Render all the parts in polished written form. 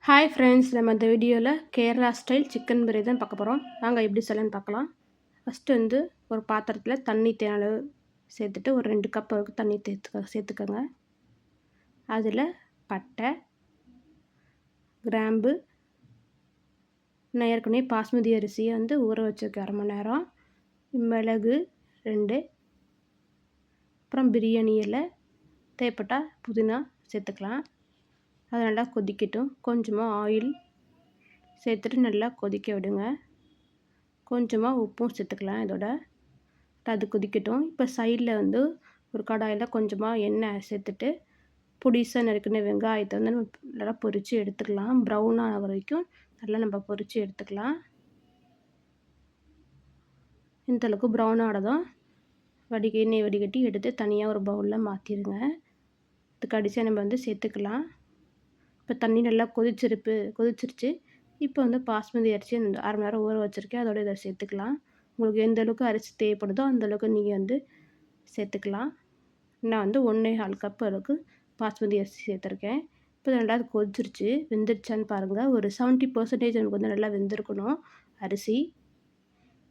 Hi friends, நம்ம இந்த வீடியோவில் கேரளா ஸ்டைல் சிக்கன் பிரியாணி தான் பார்க்க போகிறோம். வாங்க எப்படி செய்யலாம்னு பார்க்கலாம். ஃபஸ்ட்டு ஒரு பாத்திரத்தில் தண்ணி தேவை சேர்த்துட்டு ஒரு 2 கப் அளவுக்கு தண்ணி சேர்த்துக்கோங்க. அதில் பட்டை, கிராம்பு, நான் ஏற்கனவே பாஸ்மதி அரிசியை ஊற வச்சுருக்கேன் 1/2 மணி நேரம், மிளகு 2, அப்புறம் பிரியாணி இலை, தேவைப்பட்டால் புதினா சேர்த்துக்கலாம். அது நல்லா கொதிக்கட்டும். கொஞ்சமாக ஆயில் சேர்த்துட்டு நல்லா கொதிக்க விடுங்க. கொஞ்சமாக உப்பும் சேர்த்துக்கலாம். இதோட அது கொதிக்கட்டும். இப்போ சைடில் ஒரு கடாயில் கொஞ்சமாக எண்ணெய் சேர்த்துட்டு பொடிசாக நறுக்கின வெங்காயத்தை நல்லா பொரித்து எடுத்துக்கலாம். ப்ரௌன் ஆகிற வரைக்கும் நல்லா நம்ம பொரித்து எடுத்துக்கலாம். இந்தளவுக்கு ப்ரௌன் ஆனதும் எண்ணெய் வடிகட்டி எடுத்து தனியாக ஒரு பவுலில் மாற்றிடுங்க. இது கடைசியாக நம்ம சேர்த்துக்கலாம். இப்போ தண்ணி நல்லா கொதிச்சிருச்சு. இப்போ பாஸ்மதி அரிசி 1/2 மணி நேரம் ஊற வச்சுருக்கேன். அதோட இதை சேர்த்துக்கலாம். உங்களுக்கு எந்த அளவுக்கு அரிசி தேவைப்படுதோ அந்தளவுக்கு நீங்கள் சேர்த்துக்கலாம். நான் 1.25 கப் அளவுக்கு பாஸ்மதி அரிசி சேர்த்துருக்கேன். இப்போ நல்லா கொதிச்சிருச்சு. வெந்துருச்சான்னு பாருங்கள். ஒரு 70% நமக்கு நல்லா வெந்திருக்கணும் அரிசி.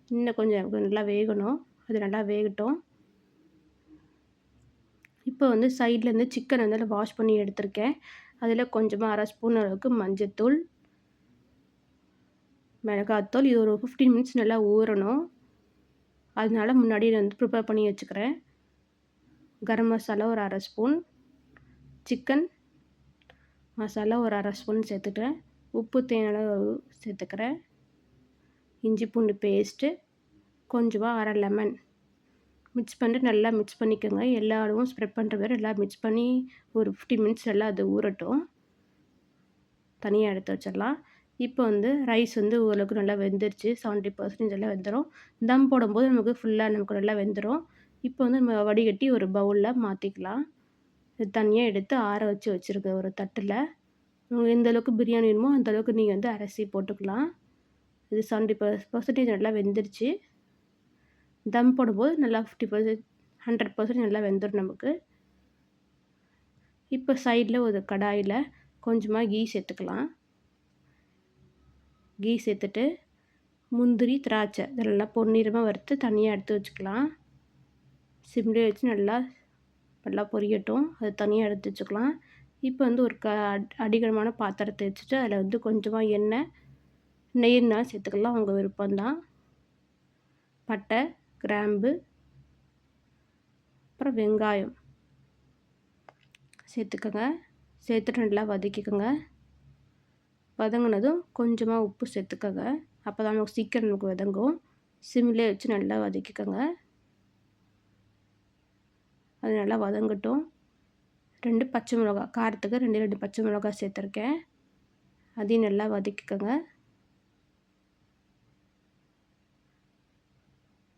இன்னும் கொஞ்சம் நல்லா வேகணும். அது நல்லா வேகட்டும். இப்போ சைட்லேருந்து சிக்கன் வாஷ் பண்ணி எடுத்திருக்கேன். அதில் கொஞ்சமாக 1/2 ஸ்பூன் அளவுக்கு மஞ்சத்தூள், மிளகாத்தூள். இது ஒரு 15 மினிட்ஸ் நல்லா ஊறணும். அதனால முன்னாடி ப்ரிப்பேர் பண்ணி வச்சுக்கிறேன். கரம் மசாலா ஒரு 1/2 ஸ்பூன், சிக்கன் மசாலா ஒரு 1/2 ஸ்பூன் சேர்த்துக்கிறேன். உப்பு தேவையான அளவு சேர்த்துக்கிறேன். இஞ்சி பூண்டு பேஸ்ட்டு, கொஞ்சமாக 1/2 லெமன் மிக்ஸ் பண்ணிட்டு நல்லா மிக்ஸ் பண்ணிக்கோங்க. எல்லா அளவும் ஸ்ப்ரெட் பண்ணுற மாதிரி நல்லா மிக்ஸ் பண்ணி ஒரு 15 மினிட்ஸ் நல்லா அது ஊறட்டும். தனியாக எடுத்து வச்சிடலாம். இப்போ ரைஸ் ஓரளவுக்கு நல்லா வெந்துருச்சு. 70% எல்லாம் வெந்துடும். தம் போடும்போது நமக்கு நல்லா வெந்துடும். இப்போ நம்ம வடிகட்டி ஒரு பவுலில் மாற்றிக்கலாம். இது தனியாக எடுத்து ஆற வச்சுருக்க ஒரு தட்டில். உங்களுக்கு எந்த அளவுக்கு பிரியாணி வேணுமோ அந்தளவுக்கு நீங்கள் அரிசி போட்டுக்கலாம். இது 70% நல்லா வெந்துருச்சு. தம் போடும்போது நல்லா 100% நல்லா வெந்துடும் நமக்கு. இப்போ சைடில் ஒரு கடாயில் கொஞ்சமாக கீ சேர்த்துக்கலாம். கீ சேர்த்துட்டு முந்திரி, திராட்சை இதெல்லாம் பொன்னிறமாக வறுத்து தனியாக எடுத்து வச்சுக்கலாம். சிம்லேயே வச்சு நல்லா பொரியட்டும். அது தனியாக எடுத்து வச்சுக்கலாம். இப்போ ஒரு அடிகனமான பாத்திரத்தை வச்சுட்டு அதில் கொஞ்சமாக எண்ணெய், நெய்னா சேர்த்துக்கலாம். உங்கள் விருப்பம்தான். பட்டை, கிராம்பு, அப்புறம் வெங்காயம் சேர்த்துக்கோங்க. சேர்த்துட்டு நல்லா வதக்கிக்கோங்க. வதங்கினதும் கொஞ்சமாக உப்பு சேர்த்துக்கோங்க. அப்போ தான் நமக்கு சீக்கிரம் வதங்கும். சிம்லேயே வச்சு நல்லா வதக்கிக்கோங்க. அது நல்லா வதங்கட்டும். 2 பச்சை மிளகா, காரத்துக்கு 2 பச்சை மிளகா சேர்த்துருக்கேன். அதையும் நல்லா வதக்கிக்கோங்க.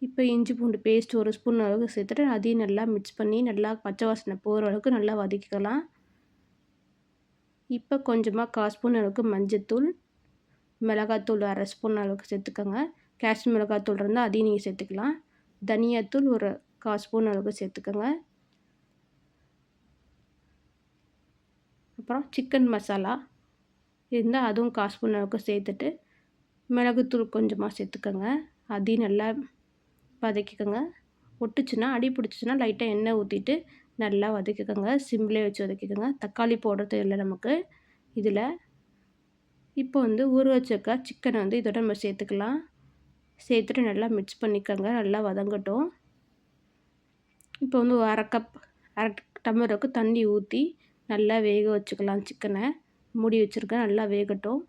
இப்போ இஞ்சி பூண்டு பேஸ்ட் 1 ஸ்பூன் அளவுக்கு சேர்த்துட்டு அதையும் நல்லா மிக்ஸ் பண்ணி நல்லா பச்சை வாசனை போகிற அளவுக்கு நல்லா வதக்கிக்கலாம். இப்போ கொஞ்சமாக 1/4 ஸ்பூன் அளவுக்கு மஞ்சத்தூள், மிளகாத்தூள் 1/2 ஸ்பூன் அளவுக்கு சேர்த்துக்கோங்க. காஷ்மீர் மிளகாத்தூள் இருந்தால் அதையும் நீங்கள் சேர்த்துக்கலாம். தனியாத்தூள் ஒரு 1/4 ஸ்பூன் அளவுக்கு சேர்த்துக்கோங்க. அப்புறம் சிக்கன் மசாலா இருந்தால் அதுவும் 1/4 ஸ்பூன் அளவுக்கு சேர்த்துட்டு மிளகுத்தூள் கொஞ்சமாக சேர்த்துக்கோங்க. அதையும் நல்லா வதக்கிக்கோங்க. ஒட்டுச்சுன்னா அடி பிடிச்சிச்சின்னா லைட்டாக எண்ணெய் ஊற்றிட்டு நல்லா வதக்கிக்கோங்க. சிம்லேயே வச்சு வதக்கிக்கோங்க. தக்காளி போடுறது இல்லை நமக்கு இதில். இப்போ ஊற வச்சிருக்க சிக்கனை இதோட நம்ம சேர்த்துக்கலாம். சேர்த்துட்டு நல்லா மிக்ஸ் பண்ணிக்கோங்க. நல்லா வதங்கட்டும். இப்போ 1/2 டம்ளருக்கு தண்ணி ஊற்றி நல்லா வேக வச்சுக்கலாம். சிக்கனை மூடி வச்சுருக்கேன். நல்லா வேகட்டும்.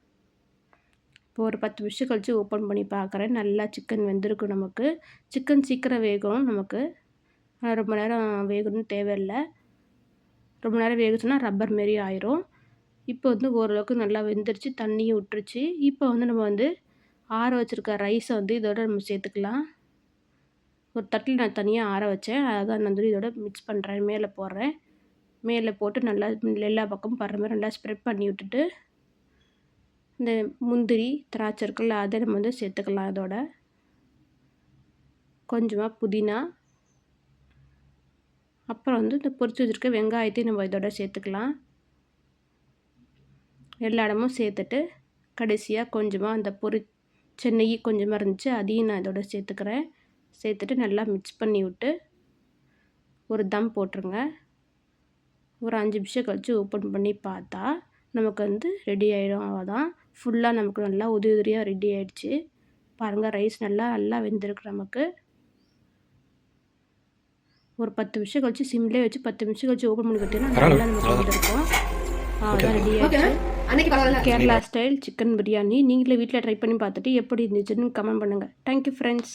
இப்போ ஒரு 10 நிமிஷம் கழித்து ஓப்பன் பண்ணி பார்க்குறேன். நல்லா சிக்கன் வெந்திருக்கும் நமக்கு. சிக்கன் சீக்கிரம் வேகும் நமக்கு. ரொம்ப நேரம் வேகணும்னு தேவையில்லை. ரொம்ப நேரம் வேகுச்சுன்னா ரப்பர் மாரி ஆயிரும். இப்போ ஓரளவுக்கு நல்லா வெந்துருச்சு. தண்ணியும் விட்டுருச்சு. இப்போ நம்ம ஆற வச்சுருக்க ரைஸை இதோட நம்ம சேர்த்துக்கலாம். ஒரு தட்டில் நான் தனியாக ஆற வச்சேன். அதான் நான் இதோட மிக்ஸ் பண்ணுறேன். மேலே போடுறேன். மேலே போட்டு நல்லா எல்லா பக்கமும் படுற மாதிரி நல்லா ஸ்ப்ரெட் பண்ணி விட்டுட்டு இந்த முந்திரி, திராட்சை இருக்குல்ல அதை நம்ம சேர்த்துக்கலாம். அதோட கொஞ்சமாக புதினா, அப்புறம் இந்த பொரிச்சு வச்சுருக்க வெங்காயத்தையும் நம்ம இதோட சேர்த்துக்கலாம். எல்லா இடமும் சேர்த்துட்டு கடைசியாக கொஞ்சமாக அந்த நெய் கொஞ்சமாக இருந்துச்சு, அதையும் நான் இதோட சேர்த்துக்கிறேன். சேர்த்துட்டு நல்லா மிக்ஸ் பண்ணி விட்டு ஒரு தம் போட்டுருங்க. ஒரு 5 நிமிஷம் கழித்து ஓப்பன் பண்ணி பார்த்தா நமக்கு வந்து ரெடி ஆகிடும். அவ்வளோதான், ஃபுல்லாக நமக்கு நல்லா உதிரி உதிரியாக ரெடி ஆகிடுச்சு. பாருங்கள், ரைஸ் நல்லா வெந்திருக்கு. நமக்கு ஒரு 10 நிமிஷம் கழித்து சிம்லேயே வச்சு 10 நிமிஷம் கழித்து ஓப்பன் பண்ணி பார்த்தீங்கன்னா நல்லா நமக்கு வெந்திருக்கும். அவ்வளோதான், ரெடி ஆகிடுச்சு. Kerala style chicken biryani. நீங்களே வீட்டில் ட்ரை பண்ணி பார்த்துட்டு எப்படி இருந்துச்சுன்னு கமெண்ட் பண்ணுங்கள். Thank you friends.